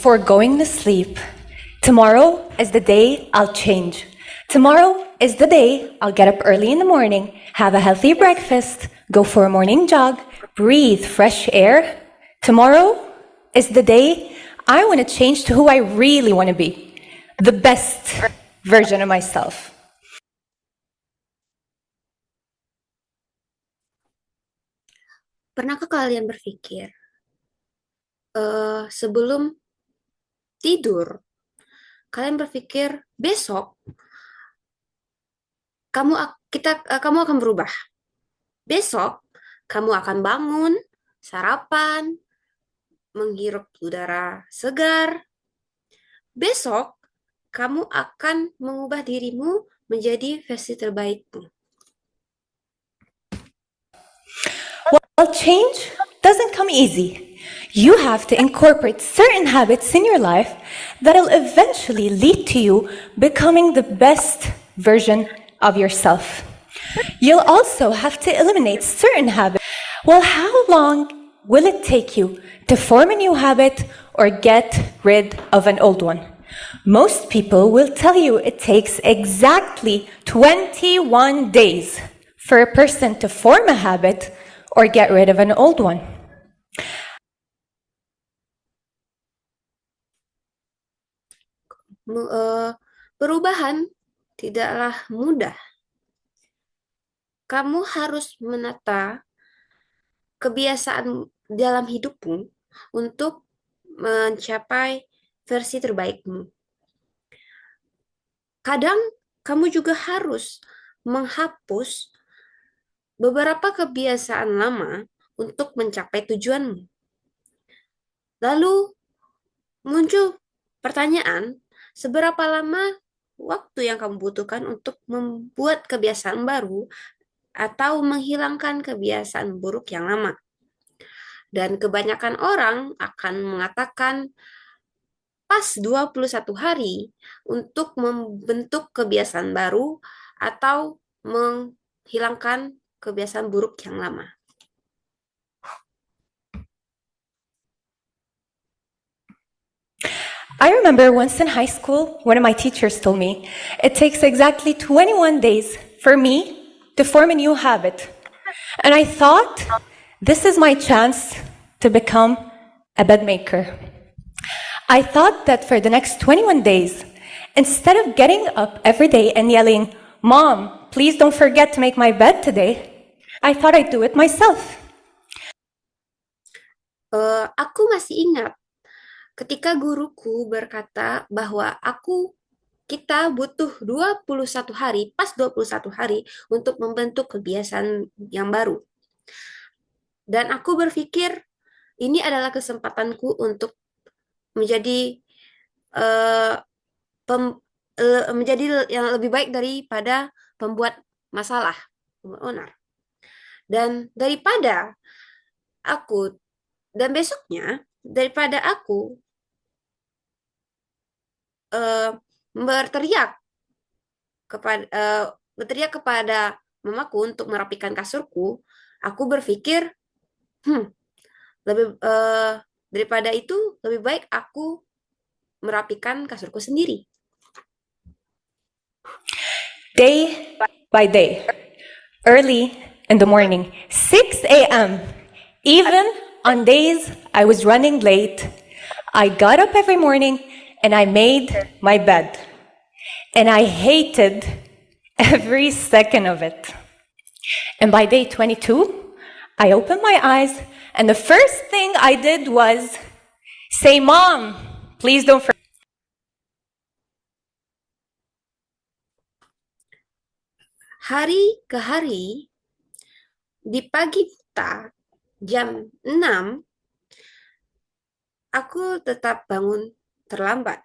before going to sleep, tomorrow is the day I'll change. Tomorrow is the day I'll get up early in the morning, have a healthy breakfast, go for a morning jog, breathe fresh air. Tomorrow is the day I want to change to who I really want to be, the best version of myself. Pernahkah kalian berpikir sebelum tidur, kalian berpikir besok kamu akan berubah. Besok kamu akan bangun, sarapan, menghirup udara segar. Besok kamu akan mengubah dirimu menjadi versi terbaikmu. Well, change doesn't come easy. You have to incorporate certain habits in your life that'll eventually lead to you becoming the best version of yourself. You'll also have to eliminate certain habits. Well, how long will it take you to form a new habit or get rid of an old one? Most people will tell you it takes exactly 21 days for a person to form a habit or get rid of an old one. Perubahan tidaklah mudah. Kamu harus menata kebiasaan dalam hidupmu untuk mencapai versi terbaikmu. Kadang kamu juga harus menghapus beberapa kebiasaan lama untuk mencapai tujuanmu. Lalu muncul pertanyaan, seberapa lama waktu yang kamu butuhkan untuk membuat kebiasaan baru atau menghilangkan kebiasaan buruk yang lama? Dan kebanyakan orang akan mengatakan pas 21 hari untuk membentuk kebiasaan baru atau menghilangkan kebiasaan buruk yang lama. I remember once in high school, one of my teachers told me, it takes exactly 21 days for me to form a new habit. And I thought, this is my chance to become a bed maker. I thought that for the next 21 days, instead of getting up every day and yelling, Mom, please don't forget to make my bed today, I thought I'd do it myself. Aku masih ingat ketika guruku berkata bahwa kita butuh 21 hari, pas 21 hari untuk membentuk kebiasaan yang baru. Dan aku berpikir ini adalah kesempatanku untuk menjadi menjadi yang lebih baik daripada pembuat masalah, owner. Dan daripada aku dan besoknya daripada aku berteriak kepada mamaku untuk merapikan kasurku, aku berpikir daripada itu lebih baik aku merapikan kasurku sendiri. Day by day, early in the morning, 6 a.m., even on days I was running late, I got up every morning and I made my bed. And I hated every second of it. And by day 22, I opened my eyes and the first thing I did was say, Mom, please don't forget. Hari ke hari, di pagi buta, jam 6, aku tetap bangun terlambat.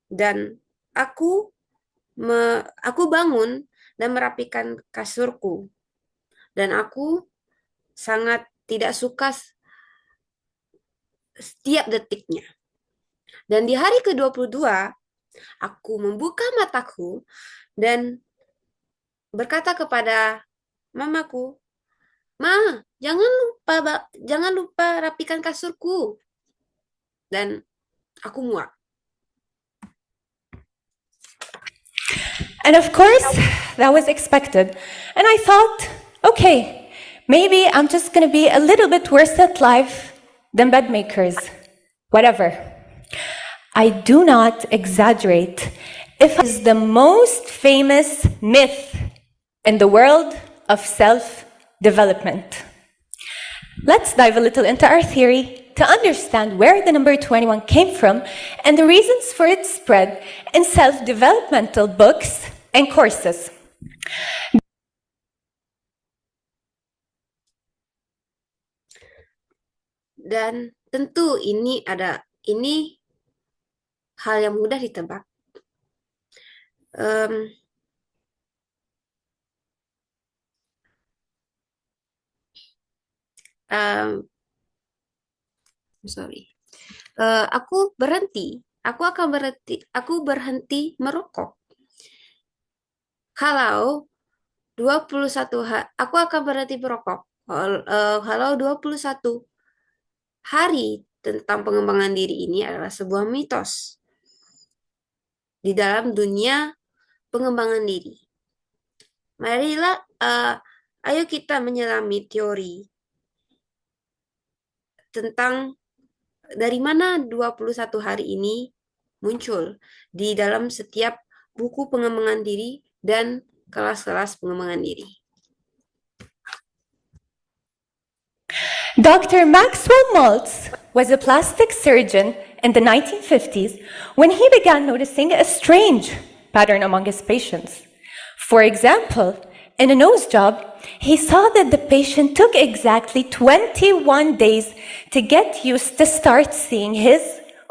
Dan aku bangun dan merapikan kasurku. Dan aku sangat tidak suka setiap detiknya. Dan di hari ke-22, aku membuka mataku dan berkata kepada mamaku, Ma, jangan lupa rapikan kasurku. Dan aku muak. And of course, that was expected. And I thought, okay, maybe I'm just going to be a little bit worse at life than bed makers. Whatever. I do not exaggerate. If it is the most famous myth in the world of self-development. Let's dive a little into our theory to understand where the number 21 came from and the reasons for its spread in self-developmental books and courses. Dan tentu ini hal yang mudah ditebak. Aku berhenti merokok. Kalau 21 aku akan berhenti merokok. Kalau 21 hari tentang pengembangan diri ini adalah sebuah mitos di dalam dunia pengembangan diri. Marilah, ayo kita menyelami teori tentang dari mana 21 hari ini muncul di dalam setiap buku pengembangan diri dan kelas-kelas pengembangan diri. Dr. Maxwell Maltz was a plastic surgeon in the 1950s when he began noticing a strange pattern among his patients. For example, in a nose job, he saw that the patient took exactly 21 days to get used to start seeing his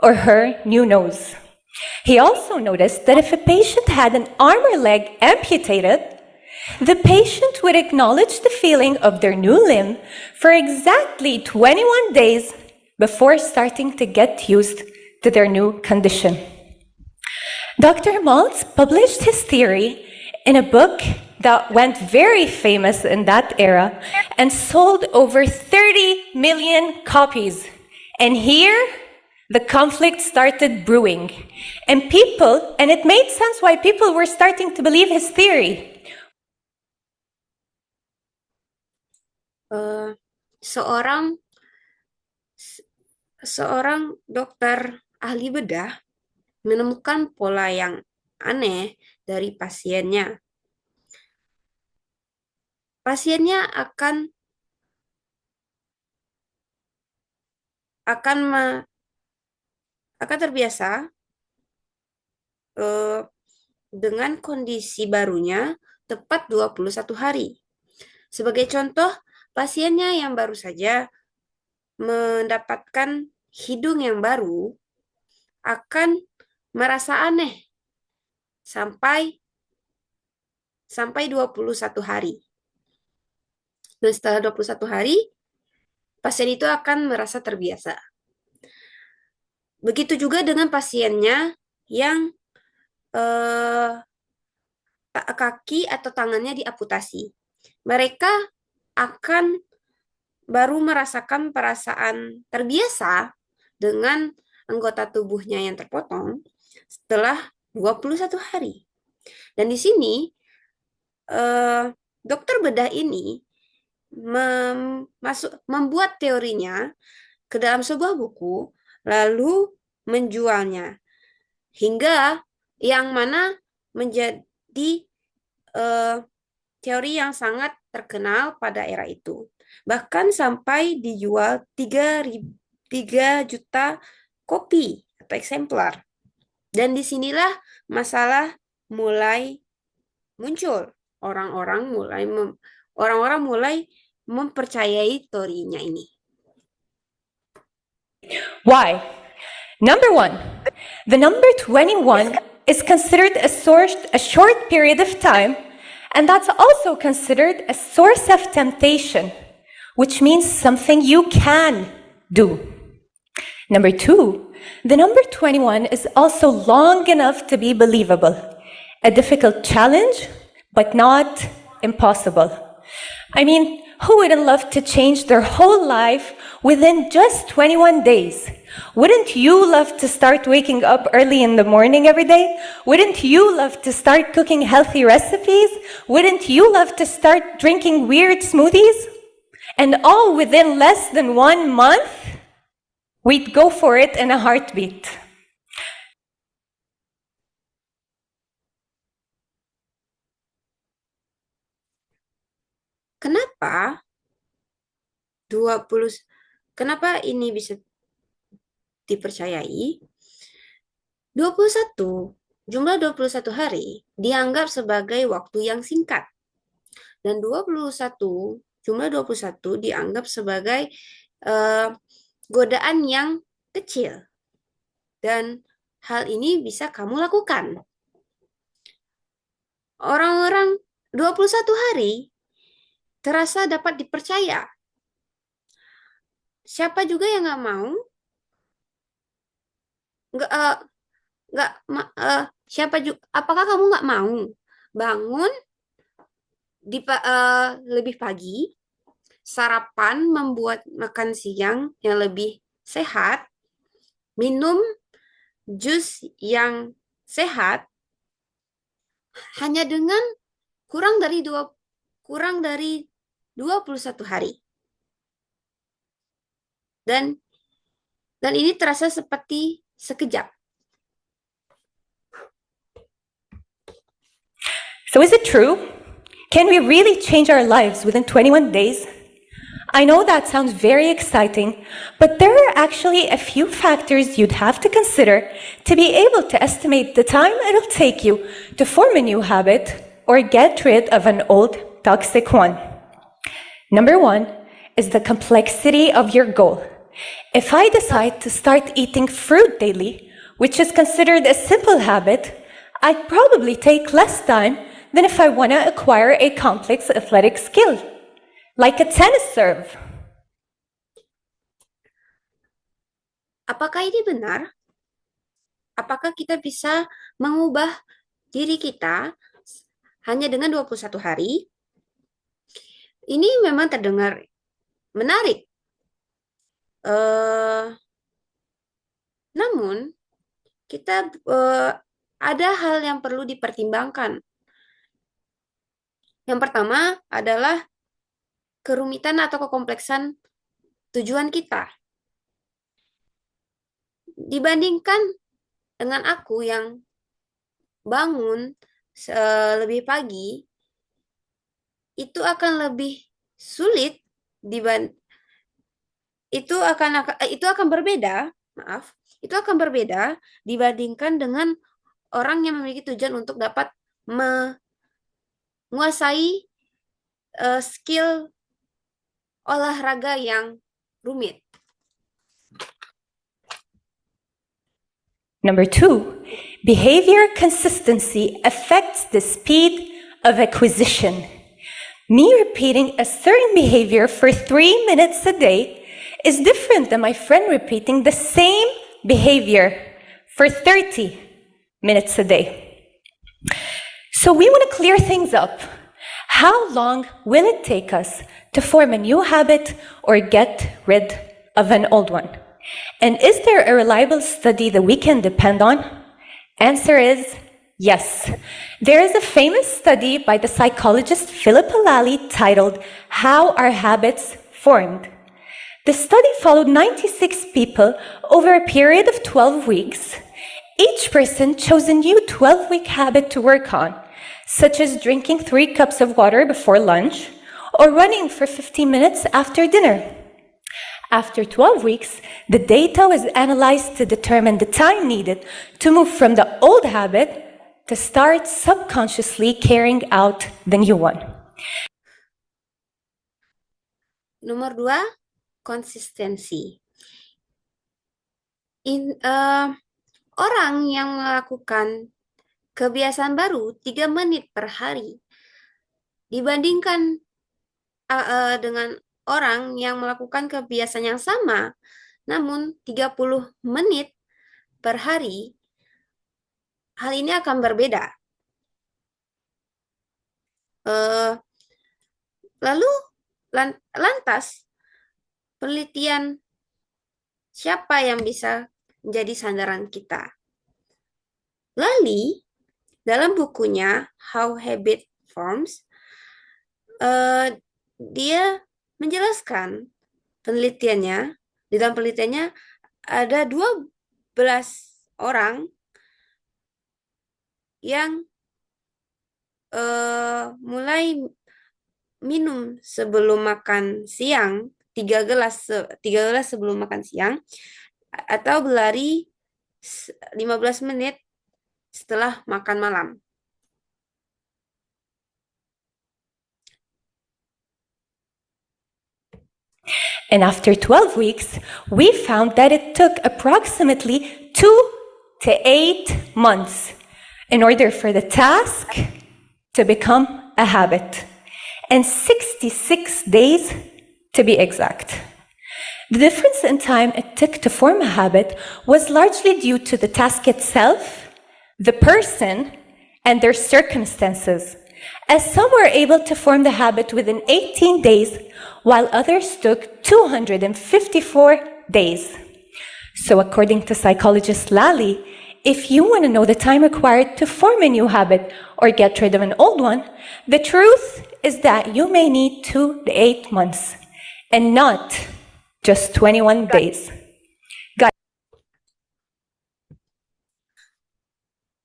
or her new nose. He also noticed that if a patient had an arm or leg amputated, the patient would acknowledge the feeling of their new limb for exactly 21 days before starting to get used to their new condition. Dr. Maltz published his theory in a book that went very famous in that era and sold over 30 million copies. And here, the conflict started brewing. And it made sense why people were starting to believe his theory. Seorang dokter ahli bedah menemukan pola yang aneh dari pasiennya. Pasiennya akan terbiasa dengan kondisi barunya tepat 21 hari. Sebagai contoh, pasiennya yang baru saja mendapatkan hidung yang baru akan merasa aneh sampai 21 hari. Dan setelah 21 hari, pasien itu akan merasa terbiasa. Begitu juga dengan pasiennya yang kaki atau tangannya diamputasi. Mereka akan baru merasakan perasaan terbiasa dengan anggota tubuhnya yang terpotong setelah 21 hari. Dan di sini dokter bedah ini membuat teorinya ke dalam sebuah buku lalu menjualnya hingga yang mana menjadi teori yang sangat terkenal pada era itu. Bahkan sampai dijual 3 juta kopi atau eksemplar. Dan disinilah masalah mulai muncul. Orang-orang mulai mempercayai teorinya ini. Why? Number 1, the number 21 is considered a short period of time, and that's also considered a source of temptation, which means something you can do. Number 2, the number 21 is also long enough to be believable, a difficult challenge, but not impossible. I mean, Who wouldn't love to change their whole life within just 21 days? Wouldn't you love to start waking up early in the morning every day? Wouldn't you love to start cooking healthy recipes? Wouldn't you love to start drinking weird smoothies? And all within less than 1 month? We'd go for it in a heartbeat. Kenapa 20 kenapa ini bisa dipercayai? 21 jumlah 21 hari dianggap sebagai waktu yang singkat. Dan jumlah 21 dianggap sebagai godaan yang kecil. Dan hal ini bisa kamu lakukan. Orang-orang 21 hari terasa dapat dipercaya. Siapa juga yang nggak mau? Siapa juga? Apakah kamu nggak mau bangun lebih pagi, sarapan, membuat makan siang yang lebih sehat, minum jus yang sehat, hanya dengan kurang dari 21 hari. Dan ini terasa seperti sekejap. So is it true? Can we really change our lives within 21 days? I know that sounds very exciting, but there are actually a few factors you'd have to consider to be able to estimate the time it'll take you to form a new habit or get rid of an old toxic one. Number 1 is the complexity of your goal. If I decide to start eating fruit daily, which is considered a simple habit, I'd probably take less time than if I want to acquire a complex athletic skill, like a tennis serve. Apakah ini benar? Apakah kita bisa mengubah diri kita hanya dengan 21 hari? Ini memang terdengar menarik. Namun, kita ada hal yang perlu dipertimbangkan. Yang pertama adalah kerumitan atau kekompleksan tujuan kita. Dibandingkan dengan aku yang bangun lebih pagi, itu akan lebih sulit itu akan berbeda, itu akan berbeda dibandingkan dengan orang yang memiliki tujuan untuk dapat menguasai skill olahraga yang rumit. Number 2, behavior consistency affects the speed of acquisition. Me repeating a certain behavior for 3 minutes a day is different than my friend repeating the same behavior for 30 minutes a day. So we want to clear things up. How long will it take us to form a new habit or get rid of an old one? And is there a reliable study that we can depend on? Answer is yes. There is a famous study by the psychologist Philip Halali titled How Our Habits Formed. The study followed 96 people over a period of 12 weeks. Each person chose a new 12-week habit to work on, such as drinking 3 cups of water before lunch or running for 15 minutes after dinner. After 12 weeks, the data was analyzed to determine the time needed to move from the old habit to start subconsciously carrying out the new one. Nomor 2, konsistensi. Orang yang melakukan kebiasaan baru 3 menit per hari dibandingkan dengan orang yang melakukan kebiasaan yang sama namun 30 menit per hari, hal ini akan berbeda. Lalu Lantas, penelitian siapa yang bisa menjadi sandaran kita? Lali, dalam bukunya How Habit Forms, eh, dia menjelaskan penelitiannya. Di dalam penelitiannya ada 12 orang yang mulai minum sebelum makan siang, 3 gelas sebelum makan siang, atau berlari 15 menit setelah makan malam. And after 12 weeks, we found that it took approximately 2 to 8 months in order for the task to become a habit, and 66 days to be exact. The difference in time it took to form a habit was largely due to the task itself, the person, and their circumstances, as some were able to form the habit within 18 days, while others took 254 days. So according to psychologist Lally, if you want to know the time required to form a new habit or get rid of an old one, the truth is that you may need 2 to 8 months and not just 21 days.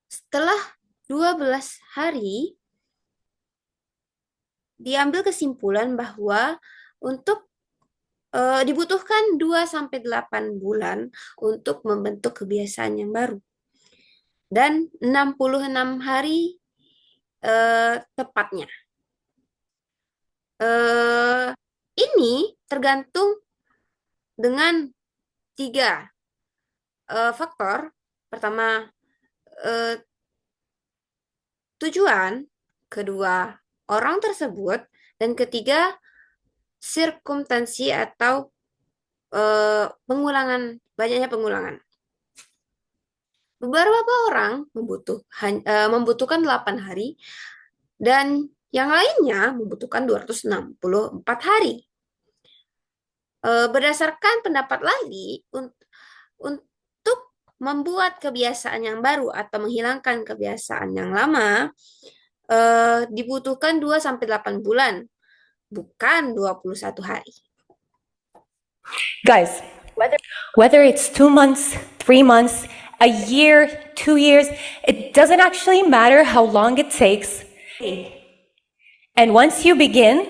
Setelah 12 hari, diambil kesimpulan bahwa untuk dibutuhkan 2-8 bulan untuk membentuk kebiasaan yang baru. Dan 66 hari tepatnya. Ini tergantung dengan 3 faktor. Pertama, tujuan, kedua, orang tersebut, dan ketiga, sirkumstansi atau banyaknya pengulangan. Beberapa orang membutuhkan 8 hari dan yang lainnya membutuhkan 264 hari. Berdasarkan pendapat Lali, untuk membuat kebiasaan yang baru atau menghilangkan kebiasaan yang lama, dibutuhkan 2-8 bulan, bukan 21 hari. Guys, whether it's 2 months, 3 months, a year, 2 years, it doesn't actually matter how long it takes. And once you begin,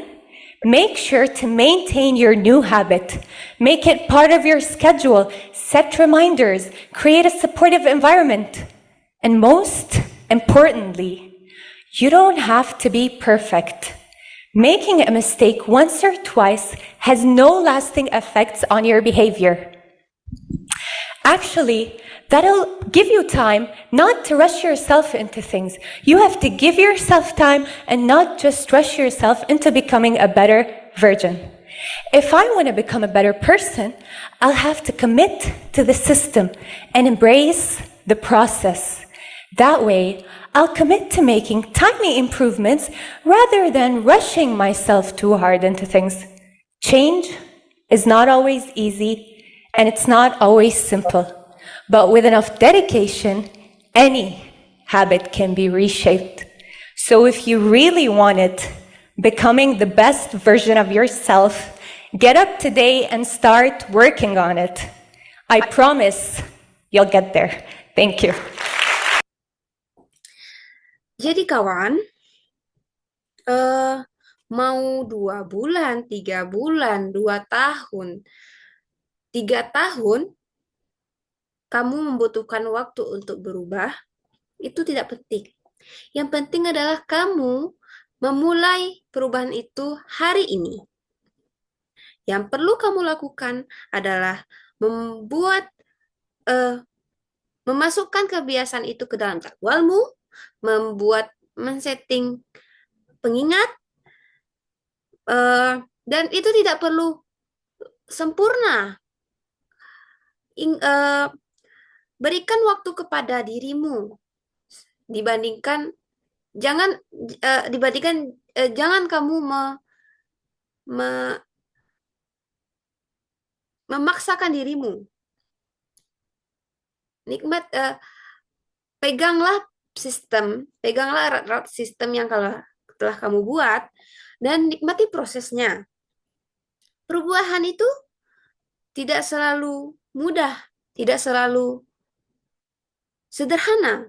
make sure to maintain your new habit. Make it part of your schedule. Set reminders. Create a supportive environment. And most importantly, you don't have to be perfect. Making a mistake once or twice has no lasting effects on your behavior. Actually, that'll give you time not to rush yourself into things. You have to give yourself time and not just rush yourself into becoming a better version. If I want to become a better person, I'll have to commit to the system and embrace the process. That way, I'll commit to making tiny improvements rather than rushing myself too hard into things. Change is not always easy, and it's not always simple. But with enough dedication, any habit can be reshaped. So if you really want it, becoming the best version of yourself, get up today and start working on it. I promise you'll get there. Thank you. Jadi kawan, mau 2 bulan, 3 bulan, 2 tahun, 3 tahun, kamu membutuhkan waktu untuk berubah, itu tidak penting. Yang penting adalah kamu memulai perubahan itu hari ini. Yang perlu kamu lakukan adalah memasukkan kebiasaan itu ke dalam jadwalmu, men-setting pengingat, dan itu tidak perlu sempurna. Berikan waktu kepada dirimu dibandingkan jangan kamu me- memaksakan dirimu. Nikmat, peganglah peganglah erat-erat sistem yang telah kamu buat dan nikmati prosesnya. Perubahan itu tidak selalu mudah, tidak selalu sederhana.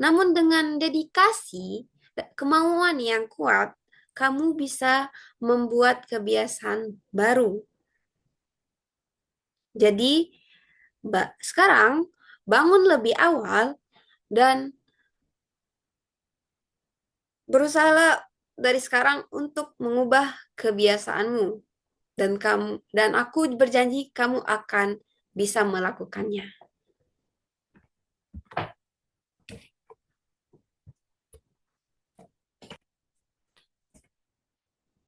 Namun dengan dedikasi, kemauan yang kuat, kamu bisa membuat kebiasaan baru. Jadi, sekarang bangun lebih awal dan berusaha dari sekarang untuk mengubah kebiasaanmu. Dan aku berjanji kamu akan bisa melakukannya.